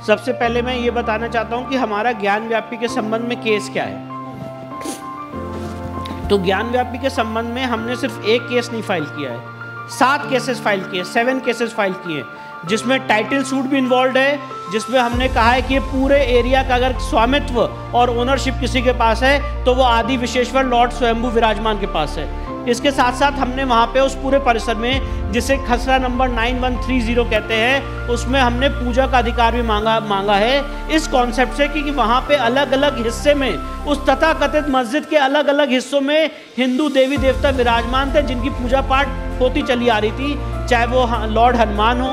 सबसे पहले मैं ये बताना चाहता हूं कि हमारा ज्ञान व्यापी के संबंध में केस क्या है। तो ज्ञान व्यापी के संबंध में हमने सिर्फ एक केस नहीं फाइल किया है, 7 केसेस फाइल किए, 7 केसेस फाइल किए, जिसमें टाइटल सूट भी इन्वॉल्व है, जिसमें हमने कहा है कि पूरे एरिया का अगर स्वामित्व और ओनरशिप किसी के पास है तो वो आदि विश्वेश्वर लॉर्ड स्वयंभू विराजमान के पास है। इसके साथ साथ हमने वहाँ पे उस पूरे परिसर में, जिसे खसरा नंबर 9130 कहते हैं, उसमें हमने पूजा का अधिकार भी मांगा है, इस कॉन्सेप्ट से कि वहाँ पे अलग अलग हिस्से में, उस तथाकथित मस्जिद के अलग अलग हिस्सों में हिंदू देवी देवता विराजमान थे जिनकी पूजा पाठ होती चली आ रही थी, चाहे वो लॉर्ड हनुमान हो,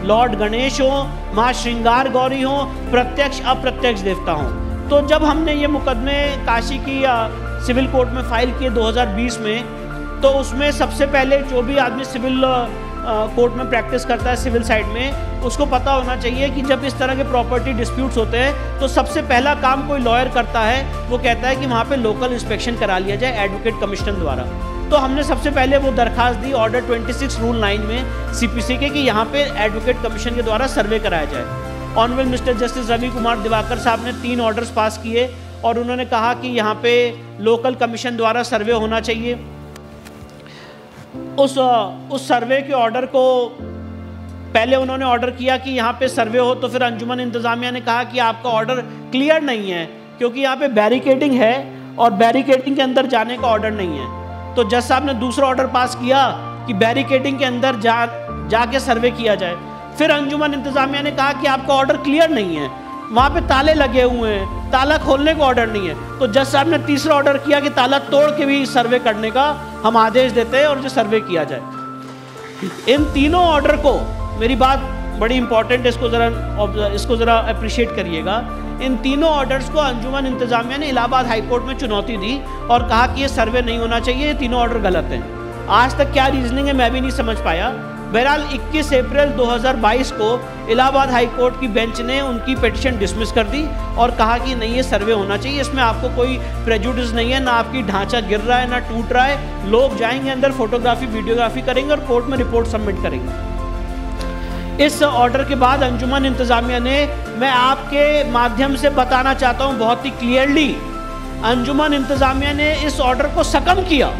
लॉर्ड गणेश हो, माँ श्रृंगार गौरी हो, प्रत्यक्ष अप्रत्यक्ष देवता हो। तो जब हमने ये मुकदमे काशी की सिविल कोर्ट में फाइल किए 2020 में, तो उसमें सबसे पहले जो भी आदमी सिविल कोर्ट में प्रैक्टिस करता है सिविल साइड में, उसको पता होना चाहिए कि जब इस तरह के प्रॉपर्टी डिस्प्यूट्स होते हैं तो सबसे पहला काम कोई लॉयर करता है, वो कहता है कि वहाँ पे लोकल इंस्पेक्शन करा लिया जाए एडवोकेट कमिश्नर द्वारा। तो हमने सबसे पहले वो दरखास्त दी ऑर्डर 26 रूल 9 में सीपीसी के, कि यहाँ पे एडवोकेट कमीशन के द्वारा सर्वे कराया जाए। Honourable mister justice Ravi Kumar Diwakar साहब ने 3 ऑर्डर्स पास किए और उन्होंने कहा कि यहाँ पे लोकल कमीशन द्वारा सर्वे होना चाहिए। उस सर्वे के ऑर्डर को पहले उन्होंने ऑर्डर किया कि यहाँ पे सर्वे हो, तो फिर अंजुमन इंतजामिया ने कहा कि आपका ऑर्डर क्लियर नहीं है क्योंकि यहाँ पे बैरिकेडिंग है और बैरिकेडिंग के अंदर जाने का ऑर्डर नहीं है। तो जज साहब ने दूसरा ऑर्डर पास किया कि बैरिकेडिंग के अंदर जाके सर्वे किया जाए। फिर अंजुमन इंतजामिया ने कहा कि आपका ऑर्डर क्लियर नहीं है, वहाँ पे ताले लगे हुए हैं, ताला खोलने का ऑर्डर नहीं है। तो जज साहब ने तीसरा ऑर्डर किया कि ताला तोड़ के भी सर्वे करने का हम आदेश देते हैं और जो सर्वे किया जाए। इन तीनों ऑर्डर को, मेरी बात बड़ी इंपॉर्टेंट है, इसको ज़रा अप्रिशिएट करिएगा। इन तीनों ऑर्डर्स को अंजुमन इंतजामिया ने इलाहाबाद हाई कोर्ट में चुनौती दी और कहा कि ये सर्वे नहीं होना चाहिए, ये तीनों ऑर्डर गलत हैं। आज तक क्या रीजनिंग है मैं भी नहीं समझ पाया। बहरहाल 21 अप्रैल 2022 को इलाहाबाद हाई कोर्ट की बेंच ने उनकी पिटीशन डिसमिस कर दी और कहा कि नहीं, ये सर्वे होना चाहिए, इसमें आपको कोई प्रेजुडिस नहीं है, ना आपकी ढांचा गिर रहा है ना टूट रहा है। लोग जाएंगे अंदर, फोटोग्राफी वीडियोग्राफी करेंगे और कोर्ट में रिपोर्ट सबमिट करेंगे। इस ऑर्डर के बाद अंजुमन इंतजामिया ने, मैं आपके माध्यम से बताना चाहता हूं बहुत ही क्लियरली, अंजुमन इंतजामिया ने इस ऑर्डर को सकम किया।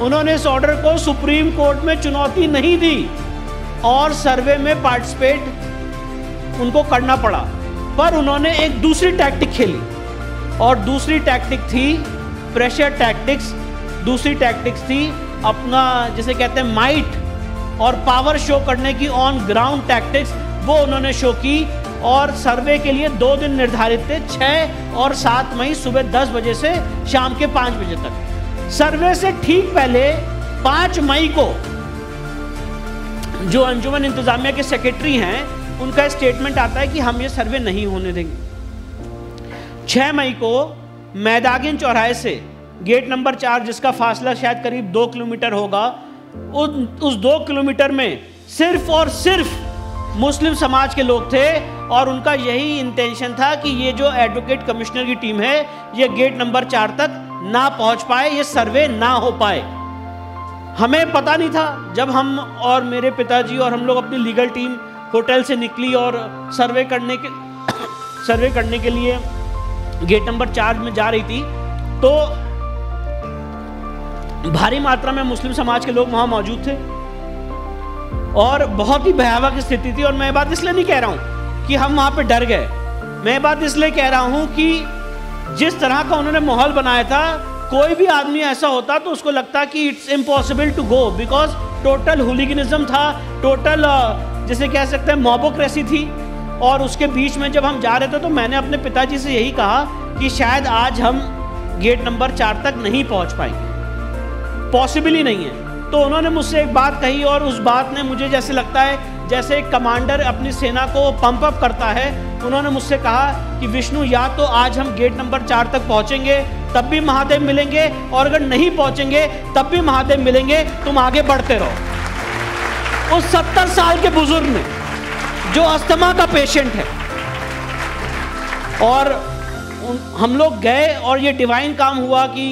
उन्होंने इस ऑर्डर को सुप्रीम कोर्ट में चुनौती नहीं दी और सर्वे में पार्टिसिपेट उनको करना पड़ा, पर उन्होंने एक दूसरी टैक्टिक खेली और दूसरी टैक्टिक थी प्रेशर टैक्टिक्स। दूसरी टैक्टिक्स थी अपना, जिसे कहते हैं माइट और पावर शो करने की, ऑन ग्राउंड टैक्टिक्स, वो उन्होंने शो की। और सर्वे के लिए 2 दिन निर्धारित थे, 6 और 7 मई सुबह 10 बजे से शाम के 5 बजे तक। सर्वे से ठीक पहले 5 मई को जो अंजुमन इंतजामिया के सेक्रेटरी हैं, उनका स्टेटमेंट आता है कि हम ये सर्वे नहीं होने देंगे। 6 मई को मैदागिन चौराहे से गेट नंबर 4, जिसका फासला शायद करीब 2 किलोमीटर होगा, उस 2 किलोमीटर में सिर्फ और सिर्फ मुस्लिम समाज के लोग थे और उनका यही इंटेंशन था कि ये जो एडवोकेट कमिश्नर की टीम है, ये गेट नंबर 4 तक ना पहुंच पाए, ये सर्वे ना हो पाए। हमें पता नहीं था। जब हम और मेरे पिताजी और हम लोग अपनी लीगल टीम होटल से निकली और सर्वे करने के लिए गेट नंबर 4 में जा रही थी, तो भारी मात्रा में मुस्लिम समाज के लोग वहां मौजूद थे और बहुत ही भयावह की स्थिति थी। और मैं बात इसलिए नहीं कह रहा हूं कि हम वहां पे डर गए, मैं बात इसलिए कह रहा हूं कि जिस तरह का उन्होंने माहौल बनाया था, कोई भी आदमी ऐसा होता तो उसको लगता कि it's impossible to go, because total hooliganism था, टोटल जिसे कह सकते हैं मॉबोक्रेसी थी। और उसके बीच में जब हम जा रहे थे तो मैंने अपने पिताजी से यही कहा कि शायद आज हम गेट नंबर 4 तक नहीं पहुंच पाएंगे, पॉसिबल ही नहीं है। तो उन्होंने मुझसे एक बात कही और उस बात ने मुझे जैसे लगता है जैसे एक कमांडर अपनी सेना को पंप अप करता है। उन्होंने मुझसे कहा कि विष्णु, या तो आज हम गेट नंबर 4 तक पहुंचेंगे तब भी महादेव मिलेंगे, और अगर नहीं पहुंचेंगे तब भी महादेव मिलेंगे, तुम आगे बढ़ते रहो। उस 70 साल के बुजुर्ग ने, जो अस्थमा का पेशेंट है, और हम लोग गए और ये डिवाइन काम हुआ कि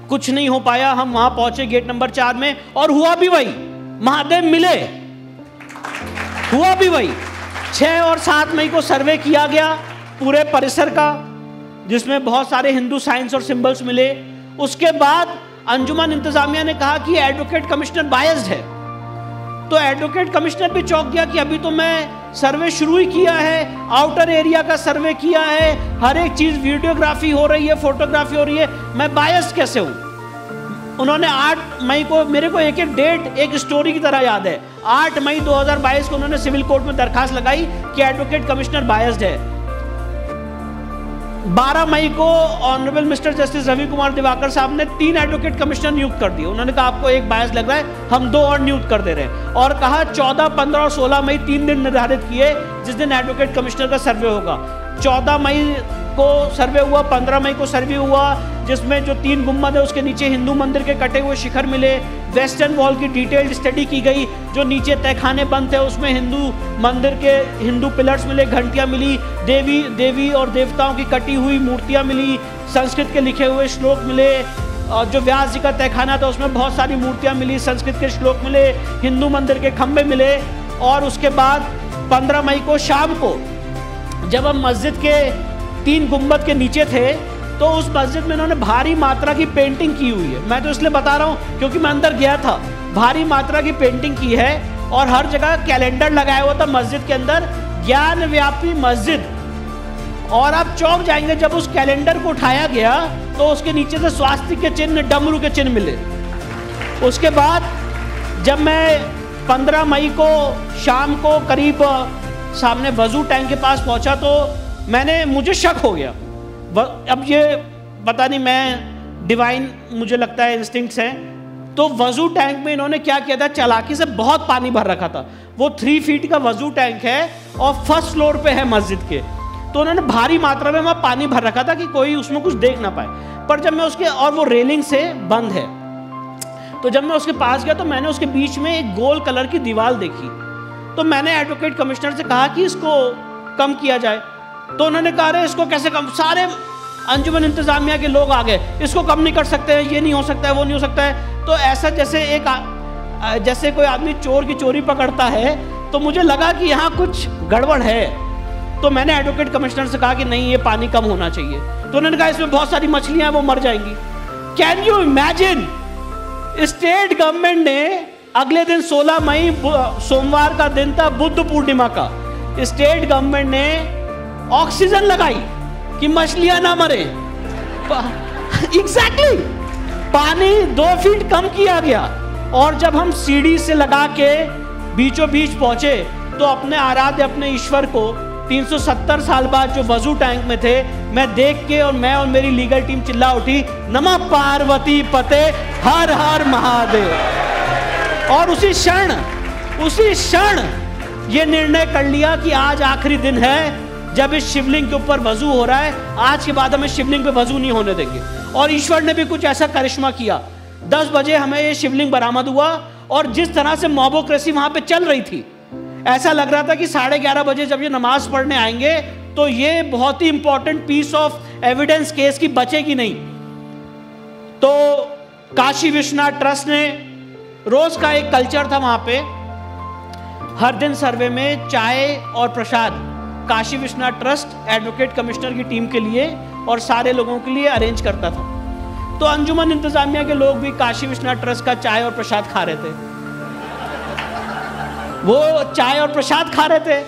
कुछ नहीं हो पाया। हम वहां पहुंचे गेट नंबर 4 में और हुआ भी वही, महादेव मिले, हुआ भी वही। 6 और 7 मई को सर्वे किया गया पूरे परिसर का, जिसमें बहुत सारे हिंदू साइंस और सिंबल्स मिले। उसके बाद अंजुमन इंतजामिया ने कहा कि एडवोकेट कमिश्नर बायस्ड है। तो एडवोकेट कमिश्नर भी चौंक गया कि अभी तो मैं सर्वे शुरू ही किया है, आउटर एरिया का सर्वे किया है, हर एक चीज वीडियोग्राफी हो रही है, फोटोग्राफी हो रही है, मैं बायस्ड कैसे हूं। उन्होंने 8 मई को, मेरे को एक एक डेट एक स्टोरी की तरह याद है, 8 मई 2022 को उन्होंने सिविल कोर्ट में दरखास्त लगाई कि एडवोकेट कमिश्नर बायस्ड है। 12 मई को honourable mister justice Ravi Kumar Diwakar साहब ने 3 एडवोकेट कमिश्नर नियुक्त कर दिए। उन्होंने कहा आपको एक बायस लग रहा है, हम 2 और नियुक्त कर दे रहे हैं, और कहा 14, 15 और 16 मई 3 दिन निर्धारित किए जिस दिन एडवोकेट कमिश्नर का सर्वे होगा। 14 मई को सर्वे हुआ, 15 मई को सर्वे हुआ, जिसमें जो 3 गुम्बद है उसके नीचे हिंदू मंदिर के कटे हुए शिखर मिले, वेस्टर्न वॉल की डिटेल्ड स्टडी की गई, जो नीचे तहखाने बंद थे उसमें हिंदू मंदिर के हिंदू पिलर्स मिले, घंटियां मिली, देवी और देवताओं की कटी हुई मूर्तियां मिली, संस्कृत के लिखे हुए श्लोक मिले, जो व्यास जी का तहखाना था उसमें बहुत सारी मूर्तियां मिली, संस्कृत के श्लोक मिले, हिंदू मंदिर के खंभे मिले। और उसके बाद 15 मई को शाम को जब हम मस्जिद के 3 गुम्बद के नीचे थे तो उस मस्जिद में इन्होंने भारी मात्रा की पेंटिंग की हुई है। मैं तो इसलिए बता रहा हूँ क्योंकि मैं अंदर गया था। भारी मात्रा की पेंटिंग की है और हर जगह कैलेंडर लगाया हुआ था मस्जिद के अंदर, ज्ञान व्यापी मस्जिद। और आप चौंक जाएंगे जब उस कैलेंडर को उठाया गया तो उसके नीचे से स्वास्तिक के चिन्ह, डमरू के चिन्ह मिले। उसके बाद जब मैं 15 मई को शाम को करीब सामने वजू टैंक के पास पहुंचा तो मुझे शक हो गया। अब ये पता नहीं, मैं डिवाइन, मुझे लगता है इंस्टिंक्ट्स हैं। तो वजू टैंक में इन्होंने क्या किया था, चालाकी से बहुत पानी भर रखा था। वो 3 फीट का वजू टैंक है और फर्स्ट फ्लोर पे है मस्जिद के, तो उन्होंने भारी मात्रा में वहाँ पानी भर रखा था कि कोई उसमें कुछ देख ना पाए। पर जब मैं उसके, और वो रेलिंग से बंद है, तो जब मैं उसके पास गया तो मैंने उसके बीच में एक गोल कलर की दीवार देखी। तो मैंने एडवोकेट कमिश्नर से कहा कि इसको कम किया जाए। तो उन्होंने कहा अरे इसको कैसे कम, सारे अंजुमन इंतजामिया के लोग आ गए, इसको कम नहीं कर सकते हैं, ये नहीं हो सकता है, वो नहीं हो सकता है। तो ऐसा जैसे कोई आदमी चोर की चोरी पकड़ता है, तो मुझे लगा कि यहाँ कुछ गड़बड़ है। तो मैंने एडवोकेट कमिश्नर से कहा कि नहीं, ये पानी कम होना चाहिए। तो उन्होंने कहा इसमें बहुत सारी मछलियां हैं, वो मर जाएंगी। Can you imagine, state government ने अगले दिन 16 मई सोमवार का दिन था, बुद्ध पूर्णिमा का, स्टेट गवर्नमेंट ने ऑक्सीजन लगाई कि मछलियां ना मरे। एग्जैक्टली, पानी 2 फीट कम किया गया। और जब हम सीढ़ी से लगा के बीचों बीच पहुंचे तो अपने आराध्य, अपने ईश्वर को 370 साल बाद जो वजू टैंक में थे, मैं देख के और मैं और मेरी लीगल टीम चिल्ला उठी, नमः पार्वती पते हर हर महादेव। और उसी क्षण ये निर्णय कर लिया कि आज आखिरी दिन है जब इस शिवलिंग के ऊपर वजू हो रहा है, आज के बाद हमें शिवलिंग पे वजू नहीं होने देंगे। और ईश्वर ने भी कुछ ऐसा करिश्मा किया। 10 बजे हमें ये शिवलिंग बरामद हुआ और जिस तरह से मॉबोक्रेसी वहां पे चल रही थी, ऐसा लग रहा था कि 11:30 बजे जब ये नमाज पढ़ने आएंगे तो ये बहुत ही important piece of evidence case की बचेगी नहीं। तो काशी विश्वनाथ ट्रस्ट ने, रोज का एक कल्चर था वहां पे, हर दिन सर्वे में चाय और प्रसाद Kashi Vishwanath trust advocate commissioner की टीम के लिए और सारे लोगों के लिए अरेंज करता था। तो अंजुमन इंतजामिया के लोग भी काशी विश्वनाथ ट्रस्ट का चाय और प्रसाद खा रहे थे। वो चाय और प्रसाद खा रहे थे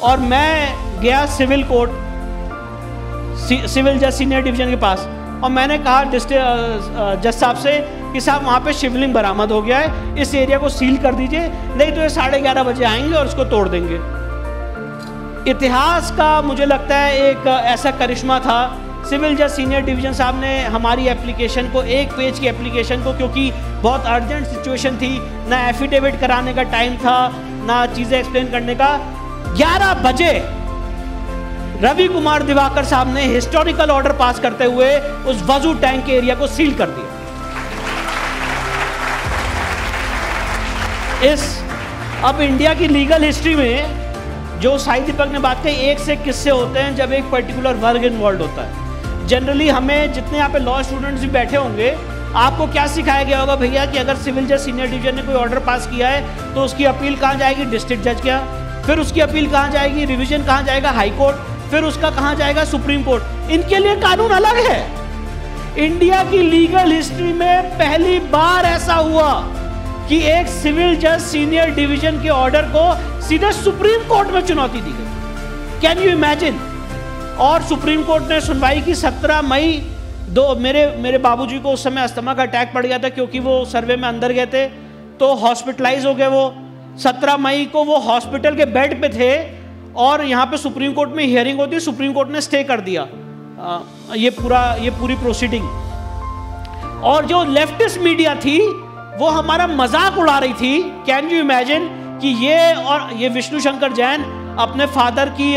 और मैं गया सिविल कोर्ट, सिविल जज सीनियर डिवीजन के पास, और मैंने कहा जज साहब से कि साहब वहाँ पे शिवलिंग बरामद हो गया है, इस एरिया को सील कर दीजिए, नहीं तो ये 11:30 बजे आएंगे और इसको तोड़ देंगे। इतिहास का मुझे लगता है एक ऐसा करिश्मा था। सिविल जज सीनियर डिवीजन साहब ने हमारी एप्लीकेशन को, 1 पेज की एप्लीकेशन को, क्योंकि बहुत अर्जेंट सिचुएशन थी, ना एफिडेविट कराने का टाइम था, ना चीज़ें एक्सप्लेन करने का, 11 बजे रवि कुमार दिवाकर साहब ने हिस्टोरिकल ऑर्डर पास करते हुए उस वजू टैंक के एरिया को सील कर दिया। अब इंडिया की लीगल हिस्ट्री में जो साहित्य दीपक ने बात कही, एक से किस्से होते हैं जब एक पर्टिकुलर वर्ग इन्वॉल्व होता है। जनरली हमें, जितने यहाँ पे लॉ स्टूडेंट्स भी बैठे होंगे, आपको क्या सिखाया गया होगा भैया कि अगर सिविल जज सीनियर डिवीजन ने कोई ऑर्डर पास किया है तो उसकी अपील कहाँ जाएगी, डिस्ट्रिक्ट जज के यहाँ। फिर उसकी अपील कहाँ जाएगी, रिवीजन कहाँ जाएगा, हाई कोर्ट, फिर उसका कहाँ जाएगा, सुप्रीम कोर्ट। इनके लिए कानून अलग है। इंडिया की लीगल हिस्ट्री में पहली बार ऐसा हुआ कि एक सिविल जज सीनियर डिवीजन के ऑर्डर को सीधे सुप्रीम कोर्ट में चुनौती दी गई। Can you imagine? और सुप्रीम कोर्ट ने सुनवाई की 17 मई। मेरे बाबूजी को उस समय अस्थमा का अटैक पड़ गया था, क्योंकि वो सर्वे में अंदर गए थे तो हॉस्पिटलाइज हो गए। वो 17 मई को वो हॉस्पिटल के बेड पे थे और यहाँ पे सुप्रीम कोर्ट में हियरिंग होती है। सुप्रीम कोर्ट ने स्टे कर दिया ये पूरी प्रोसीडिंग। और जो लेफ्टिस्ट मीडिया थी वो हमारा मजाक उड़ा रही थी। कैन यू इमेजिन कि ये विष्णु शंकर जैन अपने फादर की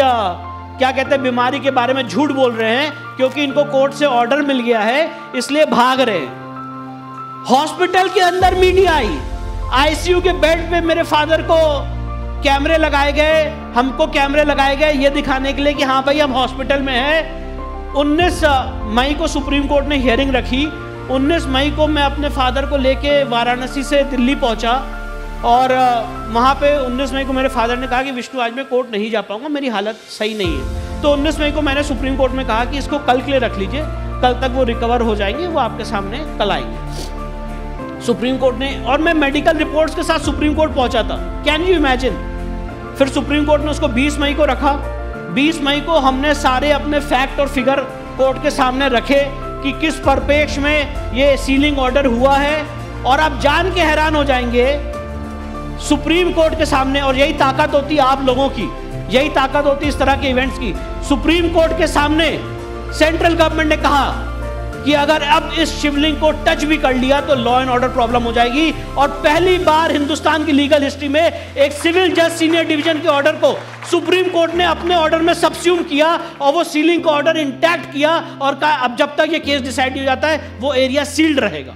क्या कहते हैं बीमारी के बारे में झूठ बोल रहे हैं, क्योंकि इनको कोर्ट से ऑर्डर मिल गया है इसलिए भाग रहे हैं। हॉस्पिटल के अंदर मीडिया आई, आईसीयू के बेड पे मेरे फादर को कैमरे लगाए गए, हमको कैमरे लगाए गए ये दिखाने के लिए कि हाँ भाई हम हॉस्पिटल में हैं। 19 मई को सुप्रीम कोर्ट ने हियरिंग रखी। 19 मई को मैं अपने फादर को लेके वाराणसी से दिल्ली पहुंचा और वहाँ पे 19 मई को मेरे फादर ने कहा कि विष्णु आज मैं कोर्ट नहीं जा पाऊंगा, मेरी हालत सही नहीं है। तो 19 मई को मैंने सुप्रीम कोर्ट में कहा कि इसको कल के लिए रख लीजिए, कल तक वो रिकवर हो जाएंगे, वो आपके सामने कल आएंगे। सुप्रीम कोर्ट ने, और मैं मेडिकल रिपोर्ट्स के साथ सुप्रीम कोर्ट पहुंचा था। Can you imagine? फिर सुप्रीम कोर्ट ने उसको 20 मई को रखा। 20 मई को हमने सारे अपने फैक्ट और फिगर कोर्ट के सामने रखे कि किस परिप्रेक्ष्य में ये सीलिंग ऑर्डर हुआ है। और आप जान के हैरान हो जाएंगे, सुप्रीम कोर्ट के सामने, और यही ताकत होती है आप लोगों की, यही ताकत होती है इस तरह के इवेंट्स की। सुप्रीम कोर्ट के सामने सेंट्रल गवर्नमेंट ने कहा कि अगर अब इस शिवलिंग को टच भी कर लिया तो लॉ एंड ऑर्डर प्रॉब्लम हो जाएगी। और पहली बार हिंदुस्तान की लीगल हिस्ट्री में एक सिविल जज सीनियर डिवीजन के ऑर्डर को सुप्रीम कोर्ट ने अपने ऑर्डर में सबस्यूम किया और वो सीलिंग का ऑर्डर इंटैक्ट किया और कहा अब जब तक ये केस डिसाइड हो जाता है वो एरिया सील्ड रहेगा।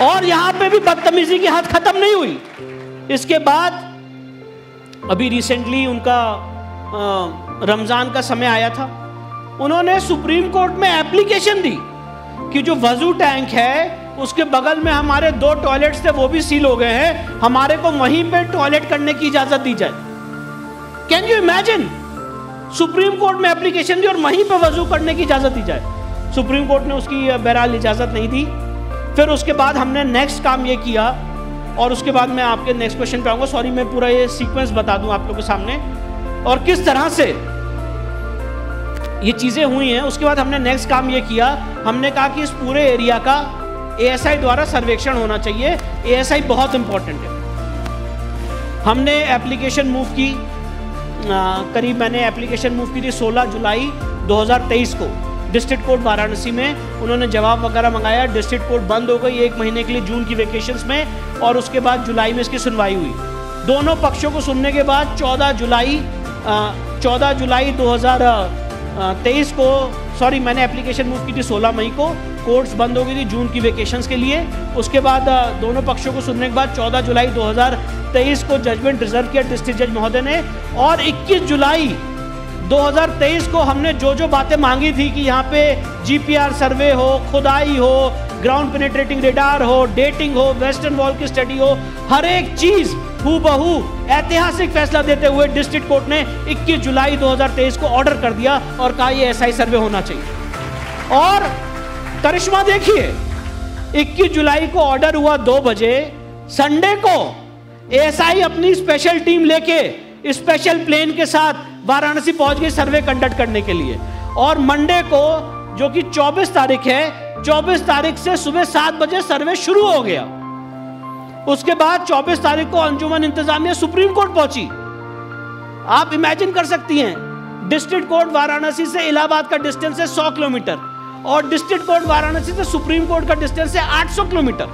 और यहां पे भी बदतमीजी की हद खत्म नहीं हुई। इसके बाद अभी रिसेंटली उनका रमजान का समय आया था, उन्होंने सुप्रीम कोर्ट में एप्लीकेशन दी कि जो वजू टैंक है उसके बगल में हमारे 2 टॉयलेट्स थे वो भी सील हो गए हैं, हमारे को वहीं पे टॉयलेट करने की इजाजत दी जाए। Can you imagine? Supreme court में एप्लीकेशन दी और वहीं पे वजू करने की इजाजत दी जाए। सुप्रीम कोर्ट ने उसकी बहरहाल इजाजत नहीं दी। फिर उसके बाद हमने नेक्स्ट काम ये किया, और उसके बाद मैं आपके नेक्स्ट क्वेश्चन पे आऊंगा। सॉरी, मैं पूरा ये सीक्वेंस बता दूं आप लोगों के सामने और किस तरह से ये चीजें हुई हैं। उसके बाद हमने नेक्स्ट काम ये किया, हमने कहा कि इस पूरे एरिया का एएसआई द्वारा सर्वेक्षण होना चाहिए। एएसआई बहुत इंपॉर्टेंट है। हमने एप्लीकेशन मूव की, मैंने एप्लीकेशन मूव की थी 16 जुलाई 2023 को डिस्ट्रिक्ट कोर्ट वाराणसी में। उन्होंने जवाब वगैरह मंगाया, डिस्ट्रिक्ट कोर्ट बंद हो गई 1 महीने के लिए जून की वेकेशंस में, और उसके बाद जुलाई में इसकी सुनवाई हुई। दोनों पक्षों को सुनने के बाद 14 जुलाई 2023 को, सॉरी मैंने एप्लीकेशन मूव की थी 16 मई को, कोर्ट्स बंद हो गई थी जून की वेकेशंस के लिए। उसके बाद दोनों पक्षों को सुनने के बाद 14 जुलाई 2023 को जजमेंट रिजर्व किया डिस्ट्रिक्ट जज महोदय ने, और 21 जुलाई 2023 को हमने जो बातें मांगी थी कि यहाँ पे जीपीआर सर्वे हो, खुदाई हो, ग्राउंड पेनिट्रेटिंग रेडार हो, डेटिंग हो, वेस्टर्न वॉल की स्टडी हो, हर एक चीज हूबहू ऐतिहासिक फैसला देते हुए डिस्ट्रिक्ट कोर्ट ने 21 जुलाई 2023 को ऑर्डर कर दिया और कहा ये एसआई सर्वे होना चाहिए। और करिश्मा देखिए, 21 जुलाई को ऑर्डर हुआ 2 बजे, संडे को एएसआई अपनी स्पेशल टीम लेके स्पेशल प्लेन के साथ वाराणसी पहुंच गई सर्वे कंडक्ट करने के लिए। और मंडे को जो कि 24 तारीख है, 24 तारीख से सुबह 7 बजे सर्वे शुरू हो गया। उसके बाद 24 तारीख को अंजुमन इंतजामिया सुप्रीम कोर्ट पहुंची। आप इमेजिन कर सकती हैं, डिस्ट्रिक्ट कोर्ट वाराणसी से इलाहाबाद का डिस्टेंस है 100 किलोमीटर और डिस्ट्रिक्ट कोर्ट वाराणसी से सुप्रीम कोर्ट का डिस्टेंस है 800 किलोमीटर।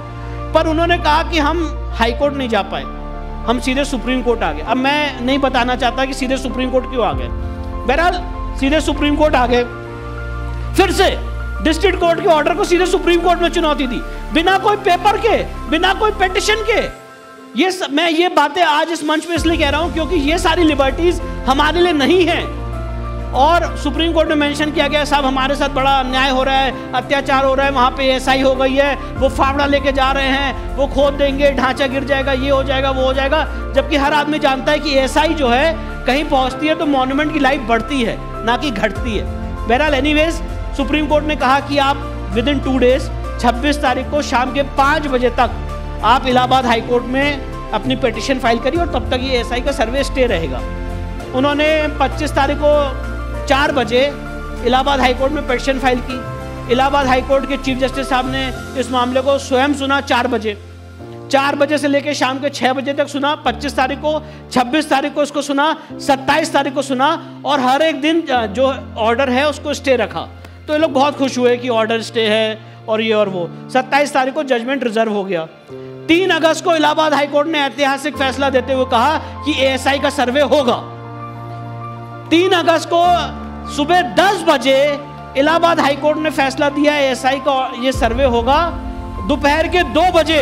पर उन्होंने कहा कि हम हाई कोर्ट नहीं जा पाए, हम सीधे सुप्रीम कोर्ट आ गए। अब मैं नहीं बताना चाहता कि सीधे सुप्रीम कोर्ट क्यों आ गए, बहरहाल सीधे सुप्रीम कोर्ट आ गए। फिर से डिस्ट्रिक्ट कोर्ट के ऑर्डर को सीधे सुप्रीम कोर्ट में चुनौती दी, बिना कोई पेपर के, बिना कोई पिटीशन के। मैं ये बातें आज इस मंच पे इसलिए कह रहा हूं क्योंकि ये सारी लिबर्टीज हमारे लिए नहीं है। और सुप्रीम कोर्ट में मेंशन किया गया साहब हमारे साथ बड़ा अन्याय हो रहा है, अत्याचार हो रहा है, वहाँ पे एएसआई हो गई है, वो फावड़ा लेके जा रहे हैं, वो खोद देंगे, ढांचा गिर जाएगा, ये हो जाएगा, वो हो जाएगा। जबकि हर आदमी जानता है कि एएसआई जो है कहीं पहुँचती है तो मॉन्यूमेंट की लाइफ बढ़ती है, ना कि घटती है। बहरहाल एनीवेज सुप्रीम कोर्ट ने कहा कि आप विद इन 2 डेज 26 तारीख को शाम के 5 बजे तक आप इलाहाबाद हाई कोर्ट में अपनी पिटीशन फाइल करिए और तब तक ये एएसआई का सर्वे स्टे रहेगा। उन्होंने 25 तारीख को 4 बजे इलाहाबाद हाई कोर्ट में पिटीशन फाइल की। इलाहाबाद हाई कोर्ट के चीफ जस्टिस साहब ने इस मामले को स्वयं सुना 4 बजे। 4 बजे से लेकर शाम के 6 बजे तक सुना। 25 तारीख को, 26 तारीख को इसको सुना, 27 तारीख को सुना और हर एक दिन जो ऑर्डर है उसको स्टे रखा। तो ये लोग बहुत खुश हुए कि ऑर्डर स्टे है और ये और वो। 27 तारीख को जजमेंट रिजर्व हो गया। 3 अगस्त को इलाहाबाद हाई कोर्ट ने ऐतिहासिक फैसला देते हुए कहा कि एएसआई का सर्वे होगा। 3 अगस्त को सुबह 10 बजे इलाहाबाद हाई कोर्ट ने फैसला दिया एएसआई का ये सर्वे होगा। दोपहर के 2 बजे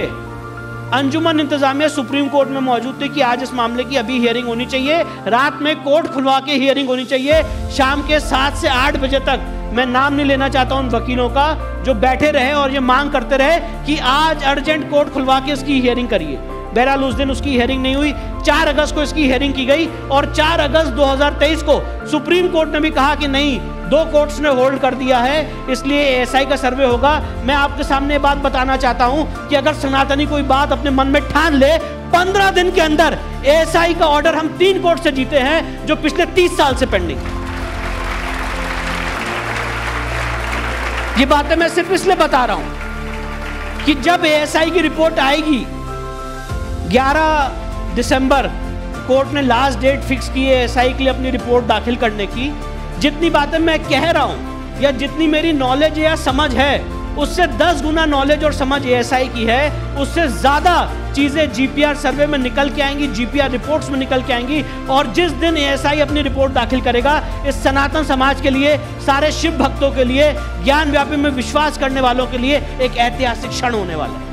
अंजुमन इंतजामिया सुप्रीम कोर्ट में मौजूद थी कि आज इस मामले की अभी हियरिंग होनी चाहिए, रात में कोर्ट खुलवा के हियरिंग होनी चाहिए। शाम के 7 से 8 बजे तक, मैं नाम नहीं लेना चाहता उन वकीलों का जो बैठे रहे और ये मांग करते रहे कि आज अर्जेंट कोर्ट खुलवा के इसकी हियरिंग करिए। बहरहाल उस दिन उसकी हियरिंग नहीं हुई। 4 अगस्त को इसकी हियरिंग की गई और 4 अगस्त 2023 को सुप्रीम कोर्ट ने भी कहा कि नहीं, 2 कोर्ट्स ने होल्ड कर दिया है, इसलिए एएसआई का सर्वे होगा। मैं आपके सामने बात बताना चाहता हूं कि अगर सनातनी कोई बात अपने मन में ठान ले, 15 दिन के अंदर एएसआई का ऑर्डर हम 3 कोर्ट से जीते हैं जो पिछले 30 साल से पेंडिंग। ये बातें मैं सिर्फ इसलिए बता रहा हूं कि जब एएसआई की रिपोर्ट आएगी, 11 दिसंबर कोर्ट ने लास्ट डेट फिक्स की है एएसआई के लिए अपनी रिपोर्ट दाखिल करने की। जितनी बातें मैं कह रहा हूं या जितनी मेरी नॉलेज या समझ है, उससे 10 गुना नॉलेज और समझ एएसआई की है। उससे ज्यादा चीजें जीपीआर सर्वे में निकल के आएंगी, जीपीआर रिपोर्ट्स में निकल के आएंगी। और जिस दिन एएसआई अपनी रिपोर्ट दाखिल करेगा, इस सनातन समाज के लिए, सारे शिव भक्तों के लिए, ज्ञान व्यापी में विश्वास करने वालों के लिए एक ऐतिहासिक क्षण होने वाला है।